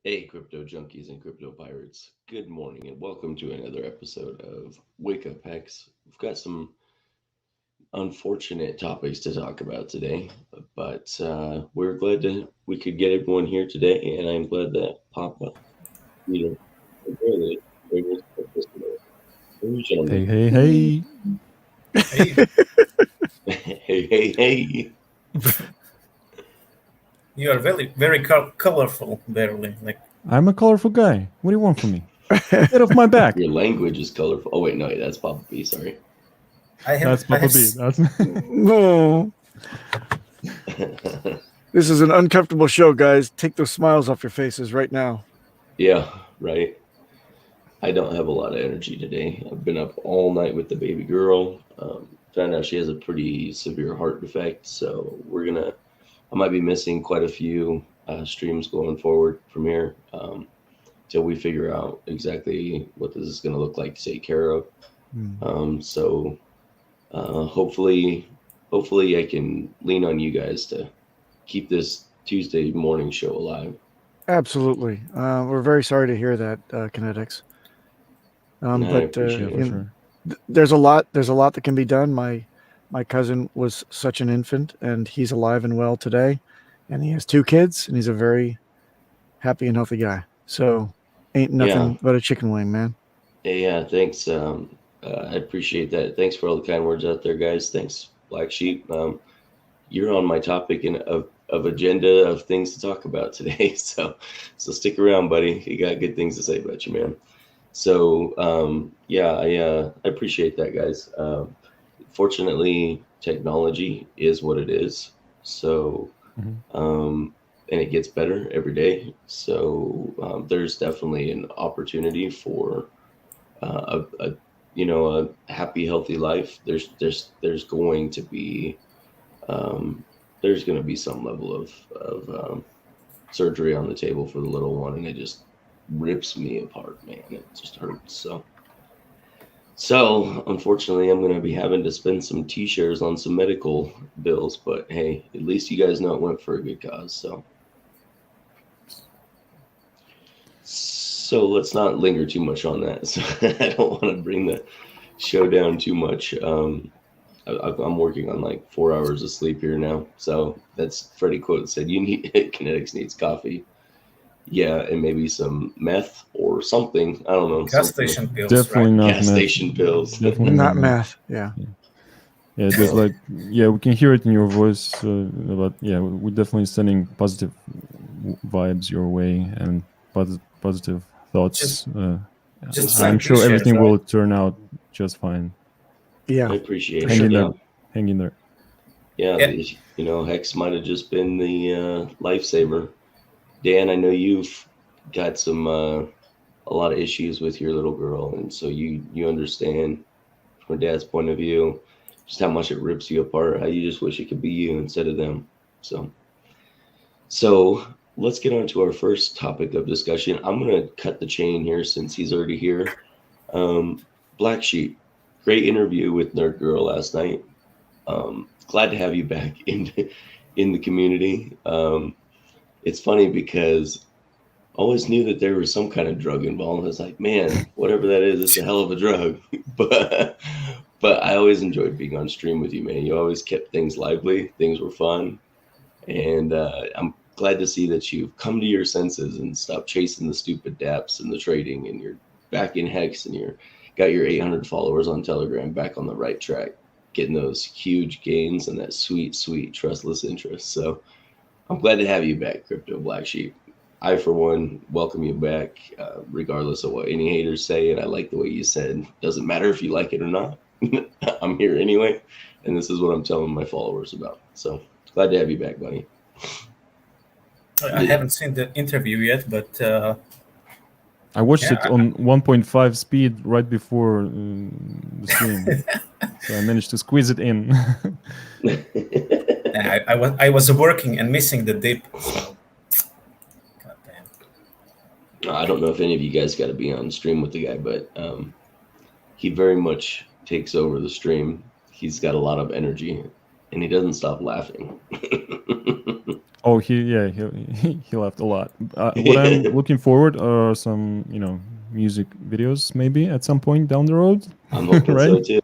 Hey, crypto junkies and crypto pirates. Good morning and welcome to another episode of Wake Up Hex. We've got some unfortunate topics to talk about today, but we're glad that we could get everyone here today, and I'm glad that Papa, Peter, and Bailey are able to participate. Ladies and Hey, gentlemen, hey, hey. Hey, hey, hey, hey. you are very colorful, barely. Like I'm a colorful guy. What do you want from me? Get off my back. Your language is colorful. Oh, wait, no, that's Papa P, sorry. I have, That's I Papa have, B. That's No, this is an uncomfortable show, guys. Take those smiles off your faces right now. Yeah, right. I don't have a lot of energy today. I've been up all night with the baby girl. Found out she has a pretty severe heart defect, so I might be missing quite a few streams going forward from here till we figure out exactly what this is going to look like to take care of. So hopefully, hopefully I can lean on you guys to keep this Tuesday morning show alive. Absolutely. We're very sorry to hear that, KNTX. And I But appreciate yeah, for it. sure. there's a lot. There's a lot that can be done. My cousin was such an infant, and he's alive and well today, and he has 2 kids, and he's a very happy and healthy guy. So ain't Yeah, nothing but a chicken wing, man. yeah, thanks. I appreciate that. Thanks for all the kind words out there, guys. Thanks, Black Sheep. You're on my topic of agenda of things to talk about today. So stick around, buddy. You got good things to say about you, man. So yeah, I appreciate that, guys. Fortunately, technology is what it is. So Mhm. and it gets better every day. So there's definitely an opportunity for a a happy, healthy life. There's going to be um, there's going to be some level of surgery on the table for the little one, and it just rips me apart, man. It just hurts. So unfortunately, I'm going to be having to spend some t-shirts on some medical bills. But hey, at least you guys know it went for a good cause. So let's not linger too much on that. So I don't want to bring the show down too much. I'm working on like 4 hours of sleep here now. So that's Freddie quote said, "You need Kinetics needs coffee, yeah, and maybe some meth or something. I don't know, gas something station pills, Definitely right? not gas meth. station pills." Definitely not Not meth. math. Yeah. Yeah, there's like, yeah, we can hear it in your voice. But yeah, we're definitely sending positive vibes your way and positive Just thoughts. just I'm send sure t-shirts, everything right? will turn out just fine. Yeah. I appreciate For Hang it. sure. in Yeah, there. Hang in there. yeah. Yeah, Hex might have just been the lifesaver. Dan, I know you've got some a lot of issues with your little girl, and so you understand from Dad's point of view just how much it rips you apart. How you just wish it could be you instead of them. So so let's get on to our first topic of discussion. I'm gonna cut the chain here since he's already here. Um, Black Sheep, great interview with Nerd Girl last night. Glad to have you back in the community. It's funny because I always knew that there was some kind of drug involved. I was like, man, whatever that is, it's a hell of a drug. but but I always enjoyed being on stream with you, man. You always kept things lively. Things were fun, and I'm glad to see that you've come to your senses and stopped chasing the stupid daps and the trading, and you're back in Hex, and you're got your 800 followers on Telegram back on the right track, getting those huge gains and that sweet, sweet trustless interest. So I'm glad to have you back, Crypto Black Sheep. I, for one, welcome you back, regardless of what any haters say. And I like the way you said, doesn't matter if you like it or not. I'm here anyway. And this is what I'm telling my followers about. So glad to have you back, buddy. I haven't seen the interview yet, but I watched yeah, it on 1.5 speed right before the stream, so I managed to squeeze it in. I was working and missing the dip. So, goddamn. I don't know if any of you guys got to be on stream with the guy, but he very much takes over the stream. He's got a lot of energy and he doesn't stop laughing. Oh, he left a lot. What I'm looking forward are some music videos maybe at some point down the road. I'm hoping right? so too.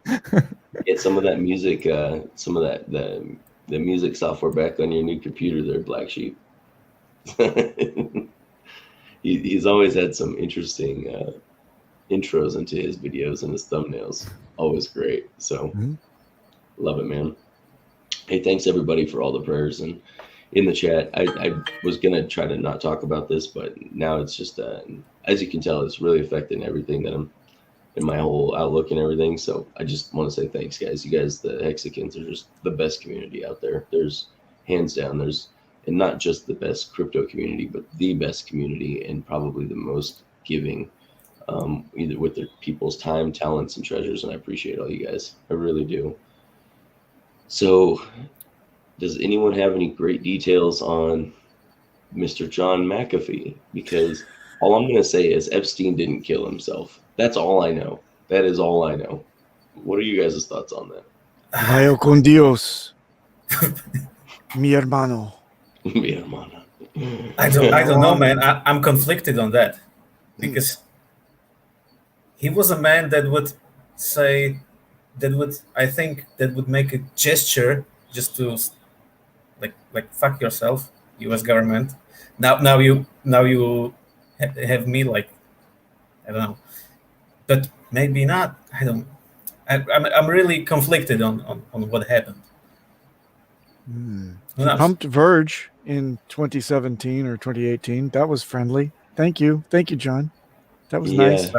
Get some of that music, some of that the music software back on your new computer there, Black Sheep. He's always had some interesting intros into his videos and his thumbnails. Always great. So love it, man. Hey, thanks everybody for all the prayers and in the chat. I was gonna try to not talk about this, but now it's just as you can tell, it's really affecting everything that I'm in my whole outlook and everything. So I just want to say thanks, guys. You guys, the Hexicans, are just the best community out there. There's hands down, and not just the best crypto community, but the best community and probably the most giving, either with their people's time, talents, and treasures. And I appreciate all you guys. I really do. So does anyone have any great details on Mr. John McAfee? Because all I'm going to say is Epstein didn't kill himself. That's all I know. That is all I know. What are you guys' thoughts on that? Vaya con Dios, mi hermano. Mi hermana. I don't know, man. I'm conflicted on that because he was a man that would say I think that would make a gesture just to like fuck yourself, U.S. government. Now you have me like I don't know, but maybe not. I don't. I'm really conflicted on what happened. He pumped Verge in 2017 or 2018. That was friendly. Thank you, John. That was nice.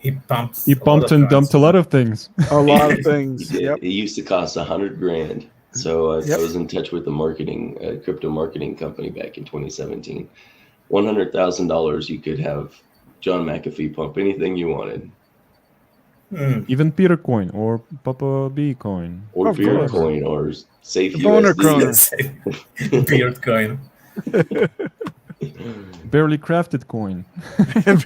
He pumped. He pumped and dumped a lot of things. A lot of things. He did. Yep. It used to cost $100,000. So I was in touch with the crypto marketing company back in 2017. $100,000, you could have John McAfee pump anything you wanted. Even Peter Coin or Papa B Coin. Or Beard Coin or Safe Boner USD. Beard Coin. Barely crafted coin.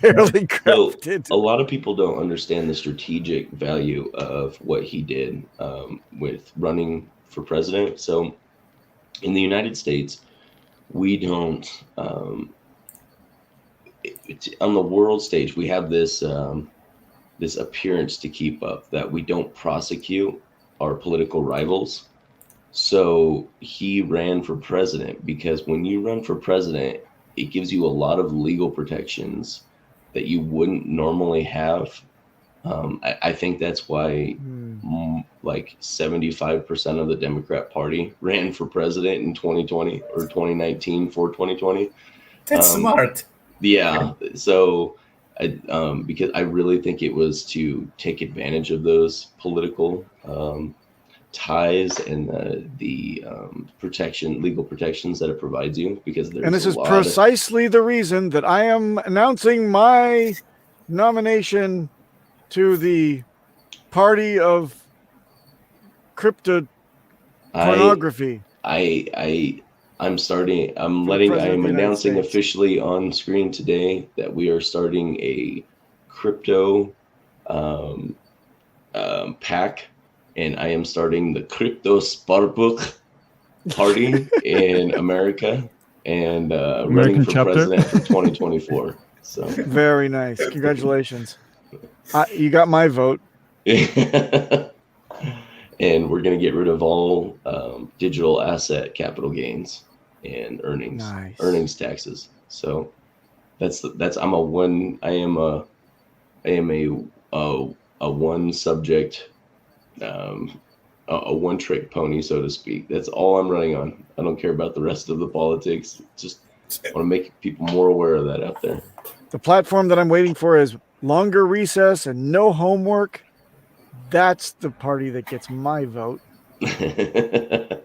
Barely crafted. So a lot of people don't understand the strategic value of what he did with running for president. So in the United States, we don't, on the world stage, we have this this appearance to keep up that we don't prosecute our political rivals. So he ran for president because when you run for president, it gives you a lot of legal protections that you wouldn't normally have. I think that's why like 75% of the Democrat Party ran for president in 2020 or 2019 for 2020. That's smart. Yeah. So because I really think it was to take advantage of those political ties and the legal protections that it provides you, because there's and this is precisely the reason that I am announcing my nomination to the party of crypto pornography. I'm announcing officially on screen today that we are starting a crypto pack, and I am starting the Crypto Sparbook party in America, and running for president for 2024. So very nice. Congratulations. You got my vote. And we're going to get rid of all digital asset capital gains and earnings taxes. So I am a one subject, a one trick pony, so to speak. That's all I'm running on. I don't care about the rest of the politics. Just want to make people more aware of that out there. The platform that I'm waiting for is longer recess and no homework. That's the party that gets my vote. It's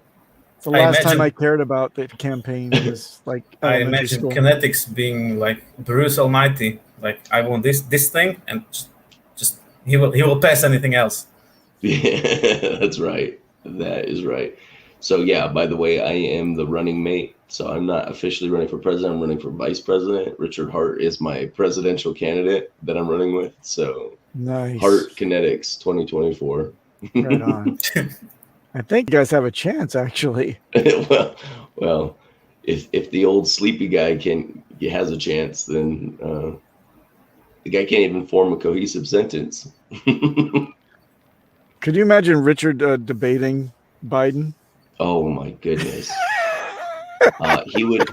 the last time I cared about the campaign was like I imagine KNTX being like Bruce Almighty. Like, I want this thing, and just he will pass anything else. Yeah, that's right. That is right. So yeah, by the way, I am the running mate. So I'm not officially running for president. I'm running for vice president. Richard Hart is my presidential candidate that I'm running with. So nice. Hart KNTX 2024. Right on. I think you guys have a chance, actually. well, if the old sleepy guy has a chance, then the guy can't even form a cohesive sentence. Could you imagine Richard debating Biden? Oh my goodness. He would,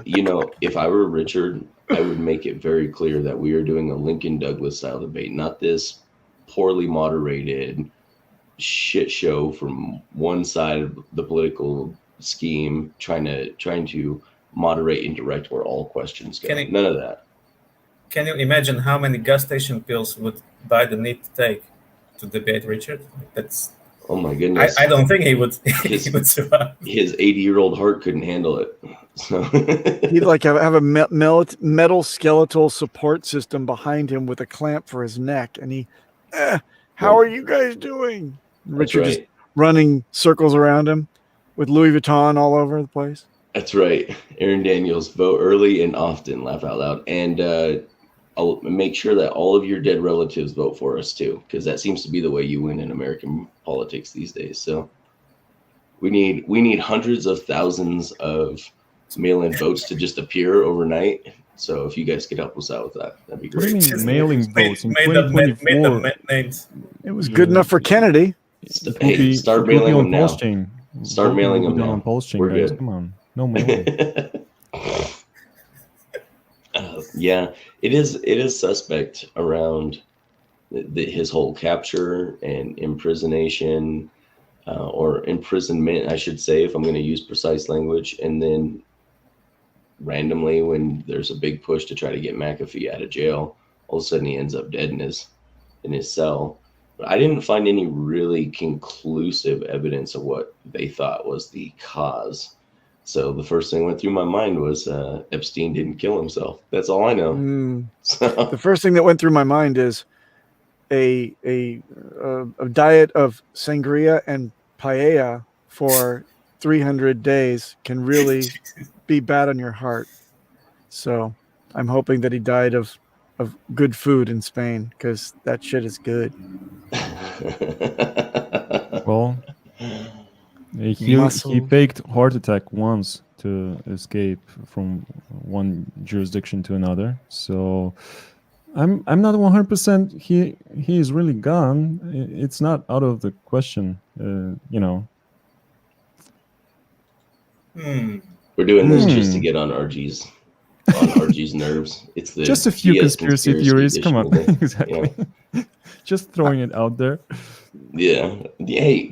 if I were Richard, I would make it very clear that we are doing a Lincoln Douglas style debate, not this poorly moderated shit show from one side of the political scheme trying to moderate and direct where all questions go. None of that. Can you imagine how many gas station pills would Biden need to take to debate Richard? That's Oh my goodness. I don't think he would survive. His 80-year-old heart couldn't handle it. So He'd like have a metal skeletal support system behind him with a clamp for his neck, and he, how are you guys doing? Richard just running circles around him with Louis Vuitton all over the place. That's right. Aaron Daniels, vote early and often, laugh out loud. And I'll make sure that all of your dead relatives vote for us too, because that seems to be the way you win in American politics these days. So we need hundreds of thousands of mail-in votes to just appear overnight. So if you guys could help us out with that, that'd be great. What do you mean mailing votes in Made up 2024? names. It was good enough for Kennedy. Hey, start mailing them now. Chain. Start mailing them now. On Pulse chain, We're guys. good. Come on, no mailing. Yeah, it is suspect around his whole capture and imprisonation or imprisonment, I should say, if I'm going to use precise language. And then randomly, when there's a big push to try to get McAfee out of jail, all of a sudden he ends up dead in his cell. But I didn't find any really conclusive evidence of what they thought was the cause. So the first thing that went through my mind was Epstein didn't kill himself. That's all I know. So. The first thing that went through my mind is a diet of sangria and paella for 300 days can really be bad on your heart. So I'm hoping that he died of good food in Spain, because that shit is good. Well, he faked heart attack once to escape from one jurisdiction to another. So I'm not 100%. He is really gone. It's not out of the question. We're doing this just to get on RG's nerves. It's just a few conspiracy theories. Come on, exactly. Yeah. Just throwing it out there. Yeah. Hey,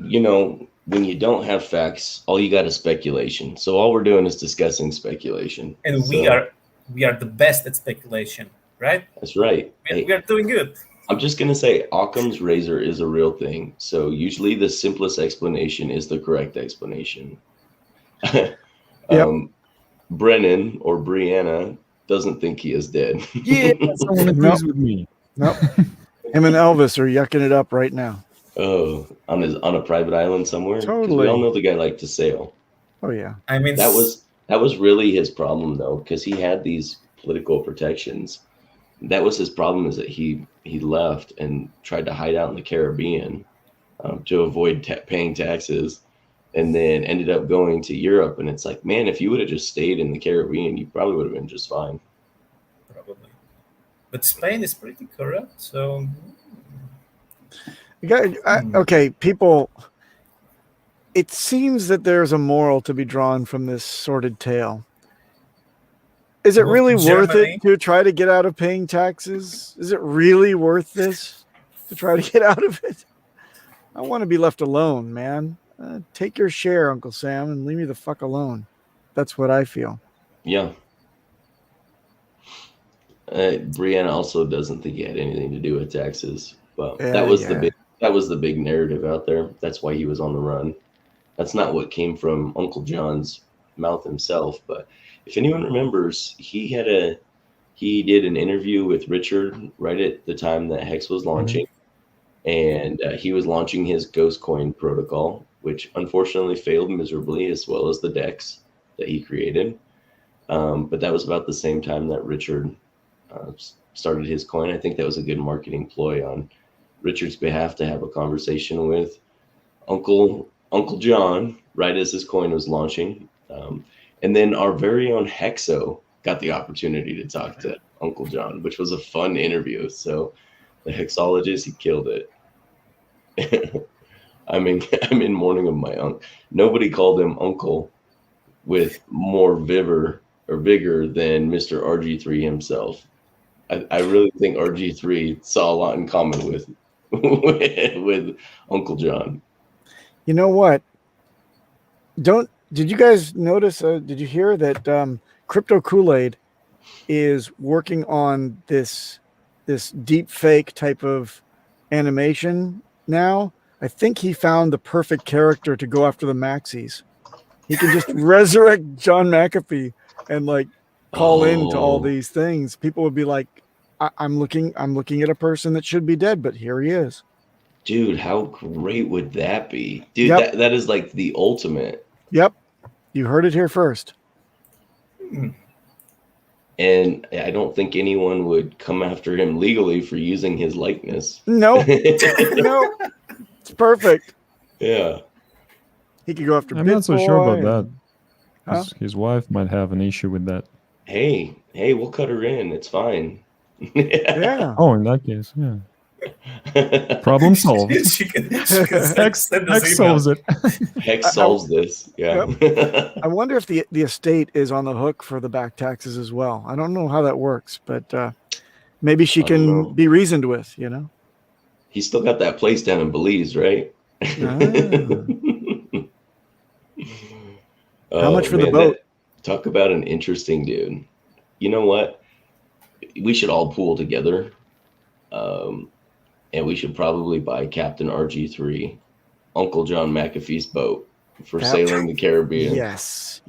when you don't have facts, all you got is speculation. So all we're doing is discussing speculation. And we are the best at speculation, right? That's right. We are doing good. I'm just going to say Occam's razor is a real thing. So usually the simplest explanation is the correct explanation. Brennan or Brianna doesn't think he is dead. Yeah, someone agrees with me. Nope. Him and Elvis are yucking it up right now. Oh, on a private island somewhere? Totally. We all know the guy liked to sail. Oh yeah. I mean, that was really his problem though, because he had these political protections. That was his problem, is that he left and tried to hide out in the Caribbean to avoid paying taxes, and then ended up going to Europe. And it's like, man, if you would have just stayed in the Caribbean, you probably would have been just fine. Probably. But Spain is pretty corrupt, so... Okay, people, it seems that there's a moral to be drawn from this sordid tale. Is it really worth it to try to get out of paying taxes? Is it really worth this to try to get out of it? I want to be left alone, man. Take your share, Uncle Sam, and leave me the fuck alone. That's what I feel. Yeah. Brianna also doesn't think it had anything to do with taxes. But that was the big narrative out there. That's why he was on the run. That's not what came from Uncle John's mouth himself. But if anyone remembers, he did an interview with Richard right at the time that Hex was launching. And he was launching his Ghost Coin protocol, which unfortunately failed miserably, as well as the DEX that he created. But that was about the same time that Richard started his coin. I think that was a good marketing ploy on Richard's behalf to have a conversation with Uncle John right as his coin was launching. And And then our very own Hexo got the opportunity to talk to Uncle John, which was a fun interview. So the hexologist, he killed it. I'm in mourning of my uncle. Nobody called him uncle with more vigor than Mr. RG3 himself. I really think RG3 saw a lot in common with with Uncle John. You know what? Did you guys notice? Did you hear that Crypto Kool-Aid is working on this deep fake type of animation now? I think he found the perfect character to go after the Maxis. He can just resurrect John McAfee and like call into all these things. People would be like, I'm looking at a person that should be dead, but here he is. Dude, how great would that be? Dude, Yep. that is like the ultimate. Yep. You heard it here first. And I don't think anyone would come after him legally for using his likeness. No. No. It's perfect. Yeah. He could go after I'm not so sure about that. Huh? His wife might have an issue with that. Hey, we'll cut her in. It's fine. Yeah. Oh, in that case, yeah. Problem solved. She can Hex send us email. solves it. Hex solves this. Yeah. I wonder if the estate is on the hook for the back taxes as well. I don't know how that works, but maybe she I don't know. can be reasoned with, you know? He's still got that place down in Belize, right? How much for the boat? Talk about an interesting dude. You know what? We should all pool together. And we should probably buy Captain RG3, Uncle John McAfee's boat for sailing the Caribbean. Yes.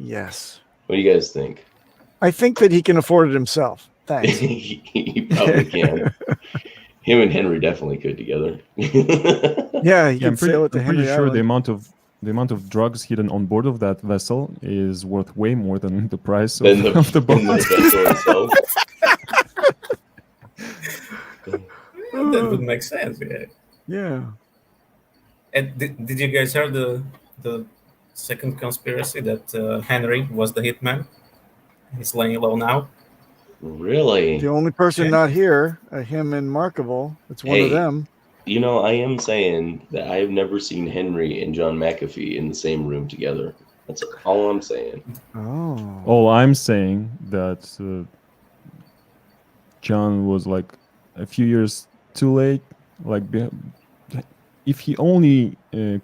What do you guys think? I think that he can afford it himself. Thanks. He probably can. Him and Henry definitely could together. Yeah, he can I'm sail it to pretty Henry sure the Island. amount of drugs hidden on board of that vessel is worth way more than the price Than the, of the boat. than the vessel itself. That would make sense. Yeah. Yeah. And did you guys hear the second conspiracy that Henry was the hitman? He's laying low now. Really? The only person Yeah. not here, him and Markable, it's one of Hey. them. You know, I am saying that I have never seen Henry and John McAfee in the same room together. That's all I'm saying. Oh. All I'm saying that John was like a few years too late. Like, if he only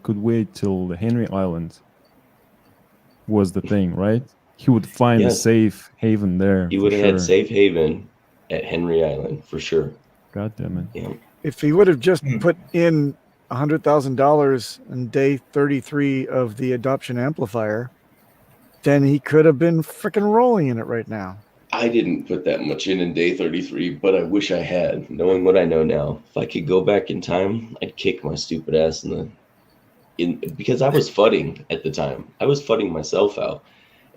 could wait till the Henry Island was the thing, right? He would find a Yes. safe haven there. He for would have sure. had safe haven at Henry Island for sure. God damn it. Yeah. If he would have just put in $100,000 on day 33 of the adoption amplifier, then he could have been freaking rolling in it right now. I didn't put that much in day 33, but I wish I had. Knowing what I know now, if I could go back in time, I'd kick my stupid ass because I was fudding at the time. I was fudding myself out,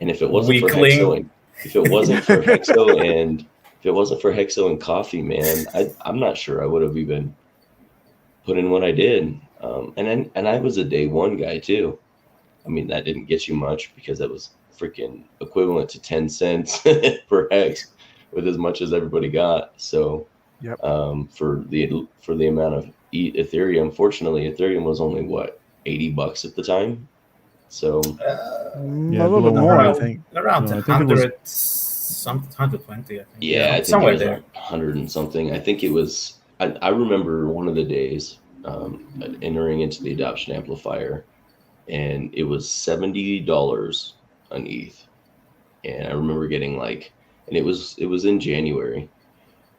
and if it wasn't for Hexo, if it wasn't for Hexo and coffee, man, I'm not sure I would have even put in what I did. And I was a day one guy too. I mean, that didn't get you much because that was freaking equivalent to 10 cents per hex with as much as everybody got. So Yep. For the amount of Ethereum, fortunately, Ethereum was only what, $80 at the time. So A Yeah, little bit below more, I 100. think. Around No, I think it was- 100, some 120, I think. yeah, I think somewhere it was there. 100 and something. I think it was. I remember one of the days entering into the adoption amplifier, and it was $70 an ETH, and I remember getting like, and it was in January,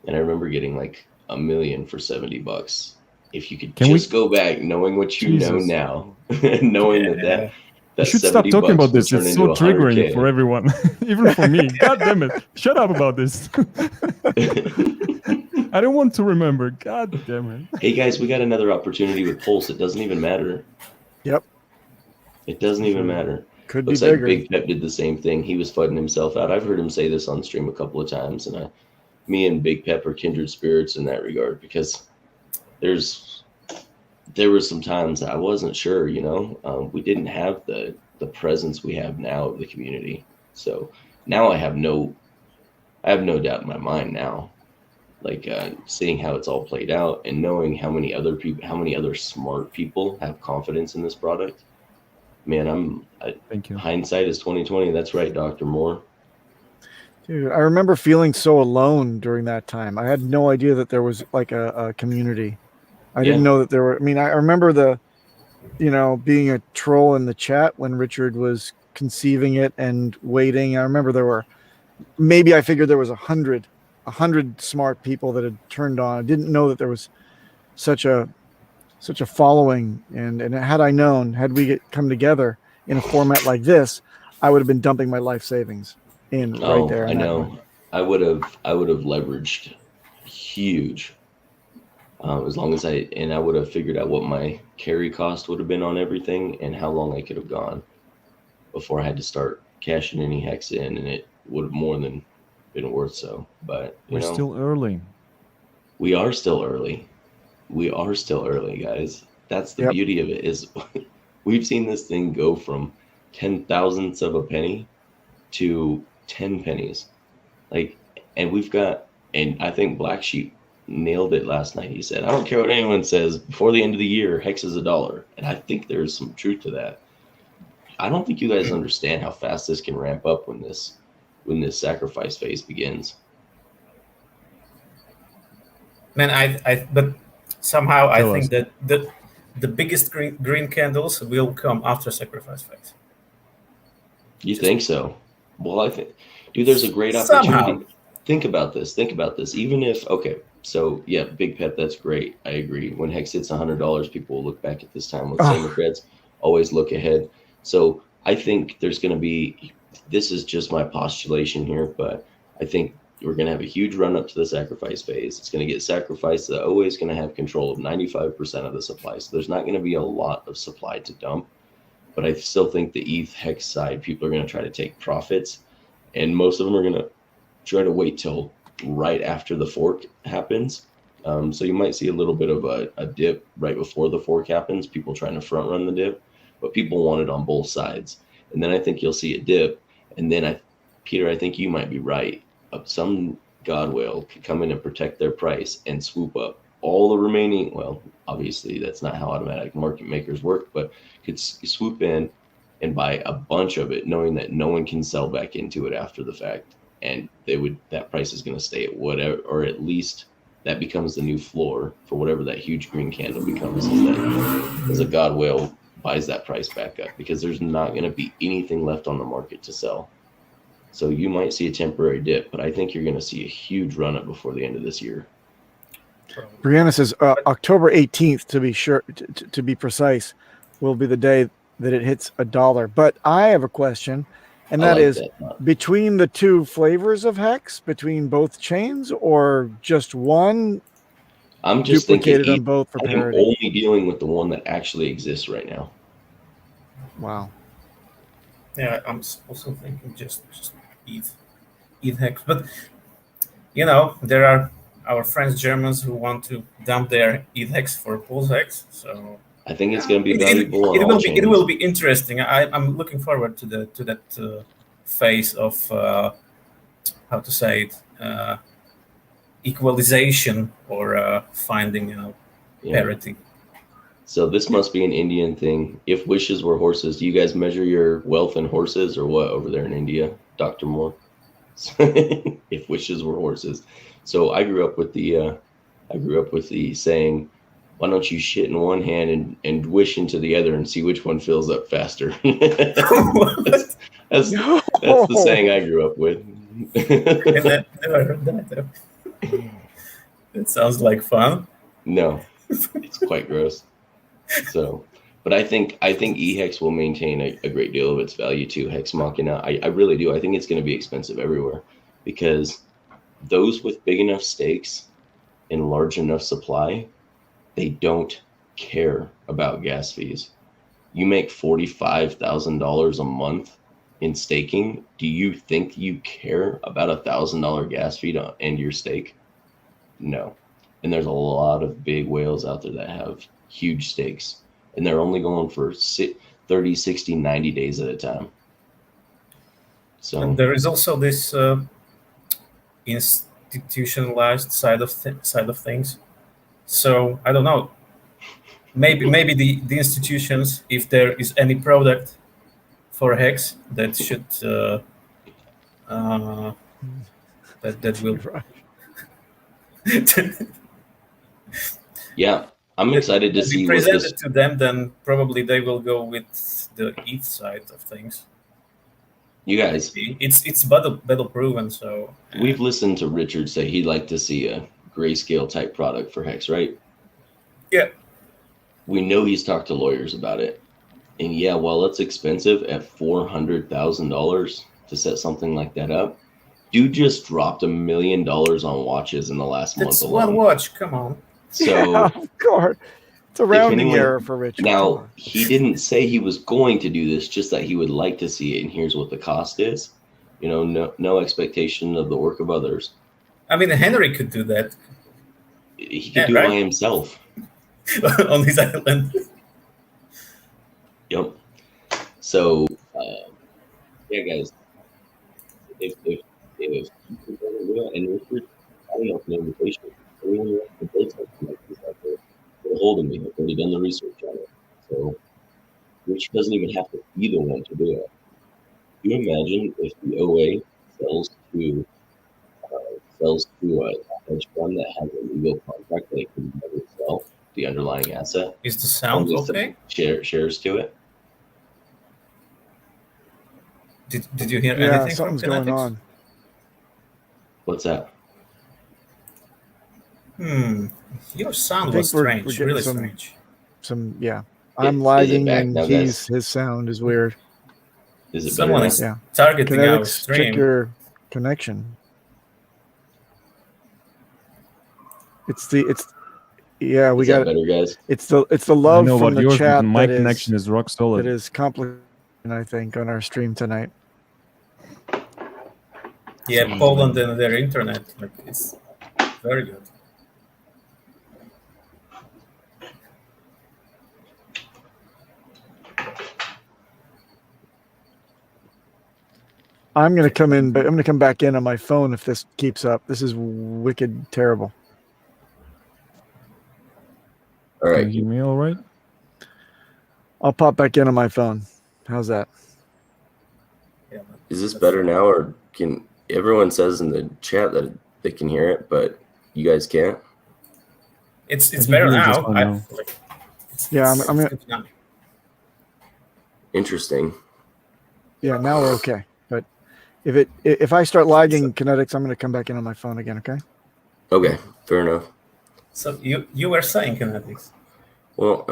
and I remember getting like $1 million for $70. If you could go back, knowing what you know Jesus. now, knowing that You should stop $70 talking about would this. turn It's so into triggering 100K. for everyone, even for me. God damn it! Shut up about this. I don't want to remember. God damn it! Hey guys, we got another opportunity with Pulse. It doesn't even matter. Yep. It doesn't even matter. Could Looks be like bigger. Big Pep did the same thing. He was fighting himself out. I've heard him say this on stream a couple of times, and me and Big Pep are kindred spirits in that regard, because there were some times I wasn't sure, we didn't have the presence we have now of the community. So now I have no doubt in my mind now, like seeing how it's all played out and knowing how many other smart people have confidence in this product. Man, Thank you. hindsight is 2020. That's right, Dr. Moore. Dude, I remember feeling so alone during that time. I had no idea that there was like a community. I didn't know that there were. I mean, I remember being a troll in the chat when Richard was conceiving it and waiting. I remember I figured there was 100 smart people that had turned on. I didn't know that there was such a following. And had I known, had we come together in a format like this, I would have been dumping my life savings right there. I know. I would have leveraged huge. As long as I would have figured out what my carry cost would have been on everything and how long I could have gone before I had to start cashing any hex in, and it would have more than been worth so. But we're still early. We are still early. We are still early, guys. That's the beauty of it, is we've seen this thing go from 10,000ths of a penny to 10 pennies. Like, and I think Black Sheep nailed it last night. He said, I don't care what anyone says, before the end of the year, hex is $1. And I think there's some truth to that. I don't think you guys understand how fast this can ramp up when this sacrifice phase begins. Man, but somehow I think that the biggest green candles will come after sacrifice phase. You think so? Well, I think, dude, there's a great opportunity. Somehow. Think about this. Even if, okay, so yeah, Big Pet, that's great. I agree. When hex hits $100, people will look back at this time with same regrets. Always look ahead. So I think there's going to be, this is just my postulation here, but I think we're going to have a huge run up to the sacrifice phase. It's going to get sacrificed. The OA is going to have control of 95% of the supply. So there's not going to be a lot of supply to dump. But I still think the ETH hex side, people are going to try to take profits. And most of them are going to try to wait till right after the fork happens. So you might see a little bit of a dip right before the fork happens, people trying to front run the dip, but people want it on both sides. And then I think you'll see a dip. And then Peter, I think you might be right. Some god whale could come in and protect their price and swoop up all the remaining. Well, obviously that's not how automatic market makers work, but could swoop in and buy a bunch of it, knowing that no one can sell back into it after the fact. And that price is going to stay at whatever, or at least that becomes the new floor for whatever that huge green candle becomes, as a god whale buys that price back up, because there's not going to be anything left on the market to sell. So you might see a temporary dip, but I think you're going to see a huge run up before the end of this year. Brianna says October 18th, to be sure, to be precise, will be the day that it hits $1. But I have a question, and that is between the two flavors of hex, between both chains, or just one? I'm just duplicated on both for parity. I'm only dealing with the one that actually exists right now. Wow. Yeah, I'm also thinking just ETH hex, but there are our friends Germans who want to dump their ETH hex for Pulse hex, so I think it's going to be valuable. It will be interesting. I'm looking forward to that phase of how to say it, equalization or finding parity. So this must be an Indian thing. If wishes were horses, do you guys measure your wealth in horses or what over there in India, Dr. Moore? If wishes were horses. So I grew up with the saying, why don't you shit in one hand and wish into the other and see which one fills up faster? that's the saying I grew up with. It sounds like fun. No, it's quite gross. So, but I think eHex will maintain a great deal of its value too. Hex Machina, I really do. I think it's going to be expensive everywhere, because those with big enough stakes and large enough supply, they don't care about gas fees. You make $45,000 a month in staking. Do you think you care about $1,000 gas fee to end your stake? No. And there's a lot of big whales out there that have huge stakes, and they're only going for 30, 60, 90 days at a time. So And there is also this institutionalized side of things. So I don't know. Maybe the institutions, if there is any product for Hex that should that will yeah, I'm excited to be see what presented this. to them. Then probably they will go with the ETH side of things. You guys, It's battle proven. So we've listened to Richard say he'd like to see a grayscale type product for Hex, right? yeah. We know he's talked to lawyers about it. And yeah, while it's expensive at $400,000 to set something like that up, dude just dropped $1 million on watches in the last That's month alone. one watch. Come on. So Yeah, of course. It's a rounding anyone- error for Richard. Come now on. he didn't say he was going to do this, just that he would like to see it. And here's what the cost is. You know, no expectation of the work of others. I mean, Henry could do that He could Yeah, do it by right. himself. on his island. Yep. So, yeah, guys, if you can do it, and Richard, I don't know if an invitation, anyone who wants to build something like this out there, get a hold of me. I've already done the research on it. So, Richard doesn't even have to be the one to do it. Can you imagine if the OA sells to a hedge fund that has a legal contract that it can never sell the underlying asset? Is the sound Only some okay? shares to it. Did you hear Yeah, anything from something's going KNTX? on. What's that? Your sound think was we're strange, getting really some- strange. Yeah. Is I'm it lagging back and now, guys? his sound is weird. Is it Someone better is now? Yeah. targeting our Kinetics, check stream. your connection. Yeah, we Is that got better, guys? it's the I love know from about the yours, chat but my that connection is rock solid. that is complicated, I think, on our stream tonight. Yeah, Poland and their internet, like it's very good. I'm gonna come in, but I'm gonna come back in on my phone if this keeps up. This is wicked terrible. All Can right. you hear me all right? I'll pop back in on my phone. How's that? Yeah, Is this better now, or can everyone says in the chat that they can hear it, but you guys can't? it's think better you're just now. fine now. Yeah, I'm gonna- good now. Interesting. Yeah, now we're okay. But if I start lagging kinetics, I'm gonna come back in on my phone again. Okay. Okay, fair enough. So you were saying kinetics. Well,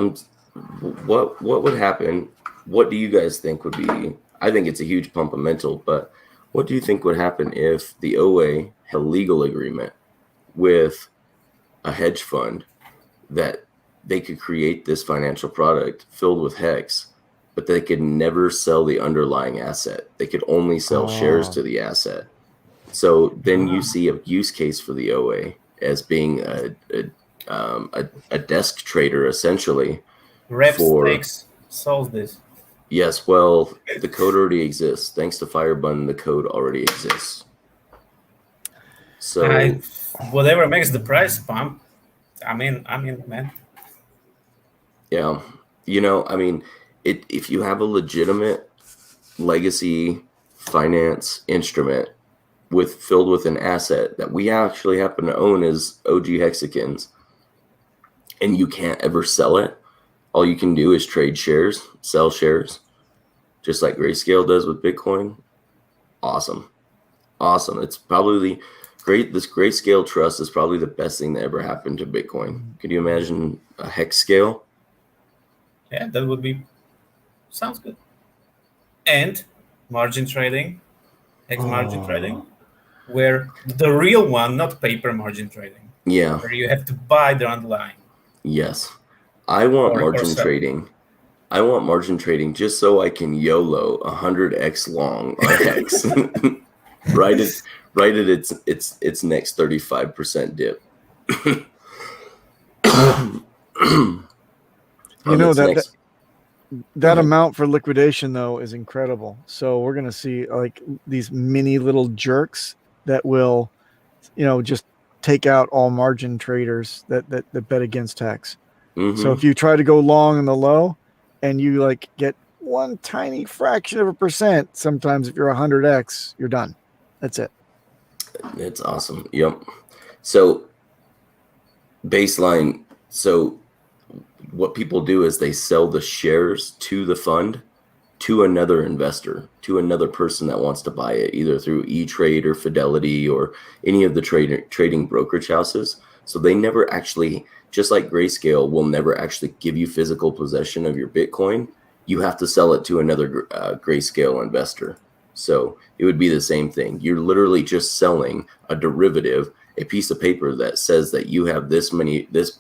what would happen? What do you guys think would be? I think it's a huge pump of mental, but what do you think would happen if the OA had a legal agreement with a hedge fund that they could create this financial product filled with Hex, but they could never sell the underlying asset? They could only sell shares to the asset. So then you see a use case for the OA as being a desk trader, essentially. Rep For- Stakes solves this. Yes, well, the code already exists. Thanks to Firebun, the code already exists. So Whatever makes the price pump. I mean, man. yeah, if you have a legitimate legacy finance instrument filled with an asset that we actually happen to own as OG Hexicans, and you can't ever sell it, all you can do is trade shares, sell shares, just like Grayscale does with Bitcoin. Awesome. It's probably this Grayscale trust is probably the best thing that ever happened to Bitcoin. Could you imagine a hex scale? Yeah, that would be. Sounds good. And margin trading, Hex margin trading, where the real one, not paper margin trading, Yeah. where you have to buy the underlying. Yes. I want Or margin sell. trading. I want margin trading just so I can YOLO 100x long on Hex. right at its next 35% dip. You know that that amount for liquidation though is incredible. So we're gonna see like these mini little jerks that will, just take out all margin traders that bet against Hex. Mhm. So if you try to go long in the low, and you like get one tiny fraction of a percent, sometimes if you're 100x, you're done. That's it. It's awesome. Yep. So baseline. So what people do is they sell the shares to the fund to another investor, to another person that wants to buy it, either through E-Trade or Fidelity or any of the trading brokerage houses. So they never actually, just like Grayscale will never actually give you physical possession of your Bitcoin. You have to sell it to another Grayscale investor. So it would be the same thing. You're literally just selling a derivative, a piece of paper that says that you have this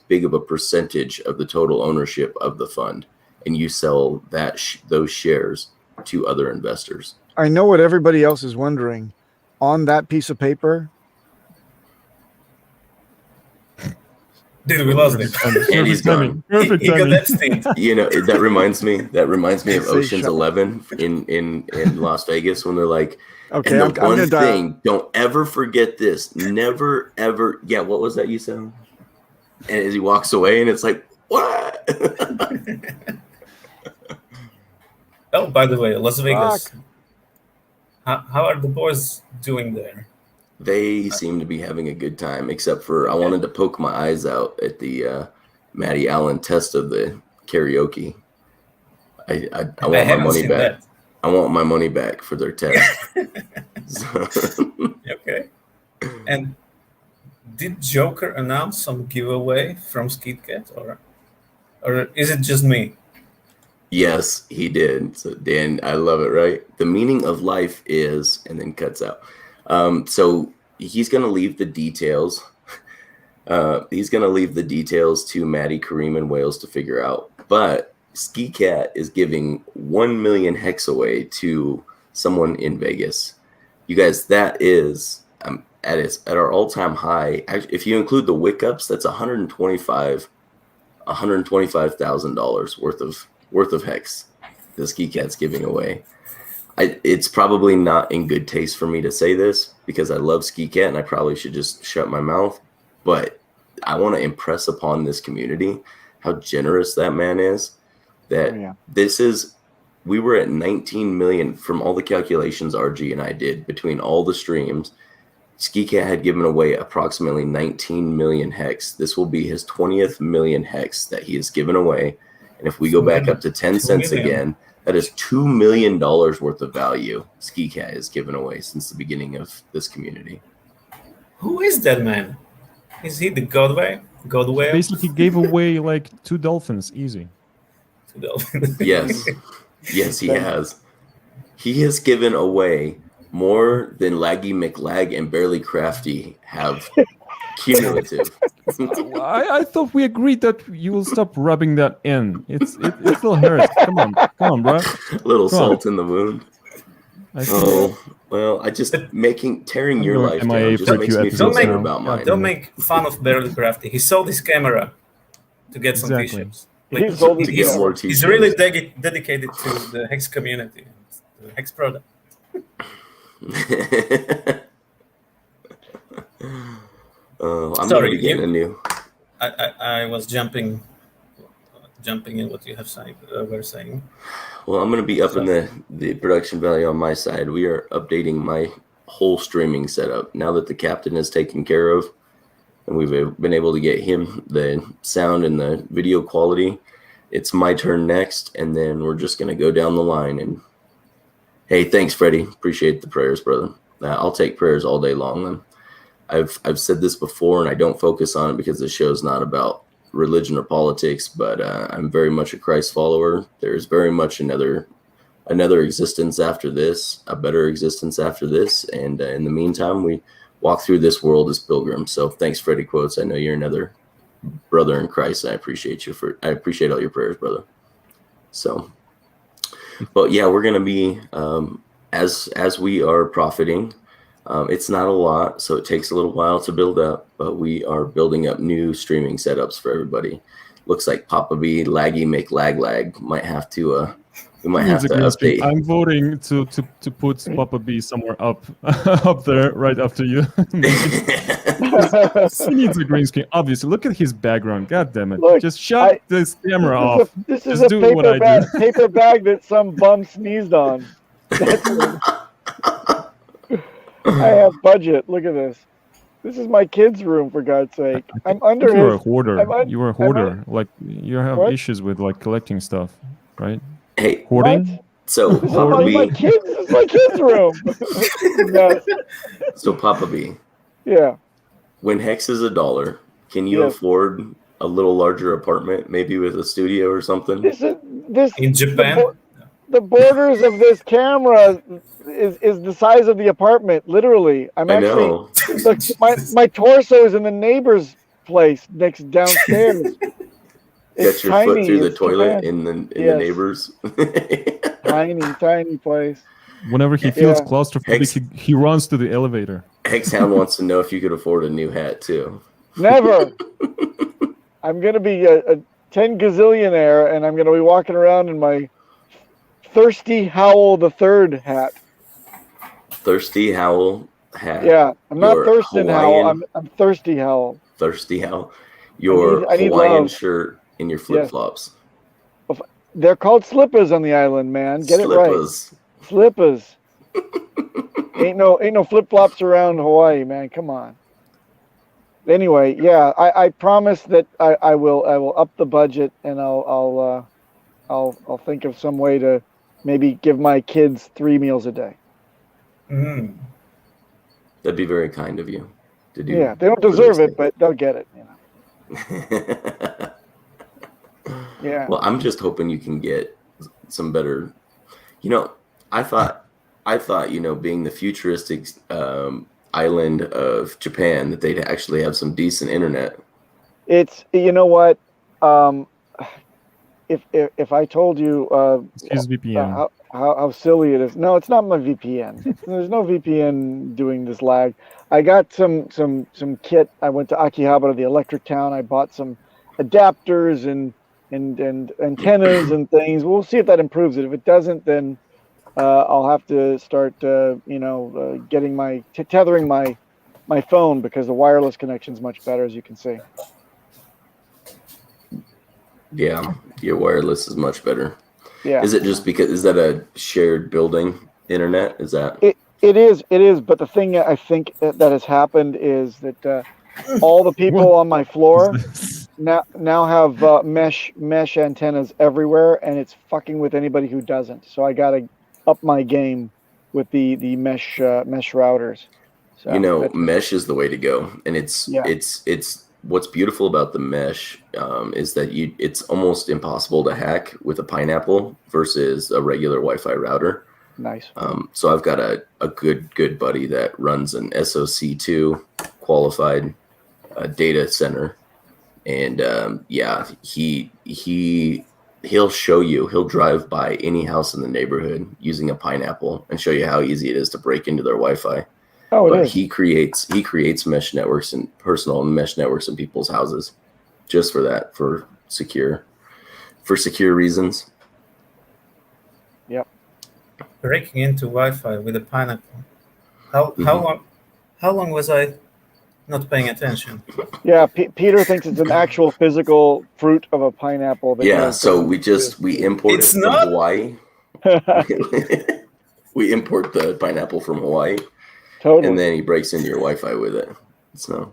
big of a percentage of the total ownership of the fund, and you sell that those shares to other investors. I know what everybody else is wondering. On that piece of paper, Dude, we lost him. And he's gone. He got that stint. You know, that reminds me of Say Ocean's shut- 11 in Las Vegas when they're like, okay, and the I'm one gonna thing, don't ever forget this. Never, ever. Yeah, what was that you said? And as he walks away, and it's like, what? Oh, by the way, Las Vegas. Fuck. How are the boys doing there? They seem to be having a good time, except for I wanted to poke my eyes out at the Matty Allen test of the karaoke. I want my haven't money seen back. that. I want my money back for their test. Okay. And did Joker announce some giveaway from SkidCat, or is it just me? Yes, he did. So Dan, I love it, right? The meaning of life is, and then cuts out. So he's going to leave the details. He's going to leave the details to Maddie, Kareem, and Wales to figure out. But SkiCat is giving 1 million hex away to someone in Vegas. You guys, that is at our all-time high. If you include the wick-ups, that's $125,000 worth of hex the SkiCat's giving away. It's probably not in good taste for me to say this because I love SkiCat and I probably should just shut my mouth. But I want to impress upon this community how generous that man is. That we were at 19 million from all the calculations RG and I did between all the streams. SkiCat had given away approximately 19 million hex. This will be his 20th million hex that he has given away. And if we go back up to 10 cents again, that is $2 million worth of value SkiCat has given away since the beginning of this community. Who is that man? Is he the God Whale? Basically gave away like 2 dolphins, easy. Yes. Yes, he has. He has given away more than Laggy McLag and Barely Crafty have cumulative. I thought we agreed that you will stop rubbing that in. It still hurts. Come on, bro. A little salt in the wound. Oh, well, I just tearing your life down just makes me feel better about mine. Don't make fun of Barely Crafty. He sold his camera to get some t-shirts. Like, he's really dedicated to the Hex community, the Hex product. I'm Sorry, getting a new. I was jumping in what you were saying. Well, I'm going to be up in the production value on my side. We are updating my whole streaming setup now that the captain is taken care of, and we've been able to get him the sound and the video quality. It's my turn next, and then we're just going to go down the line. And hey, thanks, Freddie. Appreciate the prayers, brother. I'll take prayers all day long. I've said this before, and I don't focus on it because the show's not about religion or politics, but I'm very much a Christ follower. There's very much another existence after this, a better existence after this, and in the meantime, we walk through this world as pilgrims. So thanks, Freddie Quotes. I know you're another brother in Christ. I appreciate I appreciate all your prayers, brother. So, but yeah, we're gonna be as we are profiting. It's not a lot, so it takes a little while to build up, but we are building up new streaming setups for everybody. looks like Papa B, Laggy, make lag. Might have to we might He have needs to a green screen. update. I'm voting to put Papa B somewhere up there right after you. He needs a green screen. Obviously, look at his background. God damn it! Look, Just shut this camera off. This is Just a do what I do. paper bag that some bum sneezed on. I have budget. Look at this. This is my kid's room, for God's sake. I'm under You're a his. hoarder. You are a hoarder. Like you have What? issues with like collecting stuff, right? Hey, Hoarding. What? so This is Papa my B, kid's. This is my kid's room. No. so Papa B, Yeah. when Hex is $1, can you Yes. afford a little larger apartment, maybe with a studio or something? This In Japan? The borders of this camera is the size of the apartment. Literally, I'm I actually. know. Look, my torso is in the neighbor's place next downstairs. It's Get your foot tiny. through the It's toilet Japan. in the Yes. neighbors. Tiny place. Whenever he feels Yeah. claustrophobic, he runs to the elevator. Hexhound wants to know if you could afford a new hat too. Never. I'm gonna be a 10 gazillionaire, and I'm gonna be walking around in my Thirsty Howl the Third hat. Thirsty Howl hat. Yeah, I'm not Your Thurston Hawaiian- Howl. I'm Thirsty Howl. Thirsty Howl. Your I need Hawaiian love. shirt and your flip flops. They're called slippers on the island, man. Get it right. Slippers. ain't no flip flops around Hawaii, man. Come on. Anyway, yeah, I promise that I will up the budget, and I'll think of some way to maybe give my kids 3 meals a day. Mm. That'd be very kind of you to do. Yeah, they don't deserve it, but they'll get it. You know. Yeah. Well, I'm just hoping you can get some better. You know, I thought, being the futuristic island of Japan, that they'd actually have some decent internet. It's, you know what, if I told you Excuse VPN. how silly it is. No, it's not my VPN. There's no VPN doing this lag. I got some kit. I went to Akihabara, the electric town. I bought some adapters and antennas and things. We'll see if that improves it. If it doesn't, then I'll have to start getting tethering my phone, because the wireless connection is much better, as you can see. Yeah, your wireless is much better. Yeah. Is it just because, is that a shared building internet? Is that? It is. But the thing I think that has happened is that all the people on my floor now have mesh antennas everywhere, and it's fucking with anybody who doesn't. So I gotta up my game with the mesh routers. So mesh is the way to go, and it's what's beautiful about the mesh is that it's almost impossible to hack with a pineapple versus a regular Wi-Fi router. Nice. So I've got a good buddy that runs an SOC2 qualified data center, and he'll show you. He'll drive by any house in the neighborhood using a pineapple and show you how easy it is to break into their Wi-Fi. Oh, but it is. he creates mesh networks and personal mesh networks in people's houses, just for that, for secure reasons. Yep. Breaking into Wi-Fi with a pineapple. How long was I not paying attention? Yeah, Peter thinks it's an actual physical fruit of a pineapple. So we import It's it not? from Hawaii. We import the pineapple from Hawaii, Totally. and then he breaks into your Wi-Fi with it. So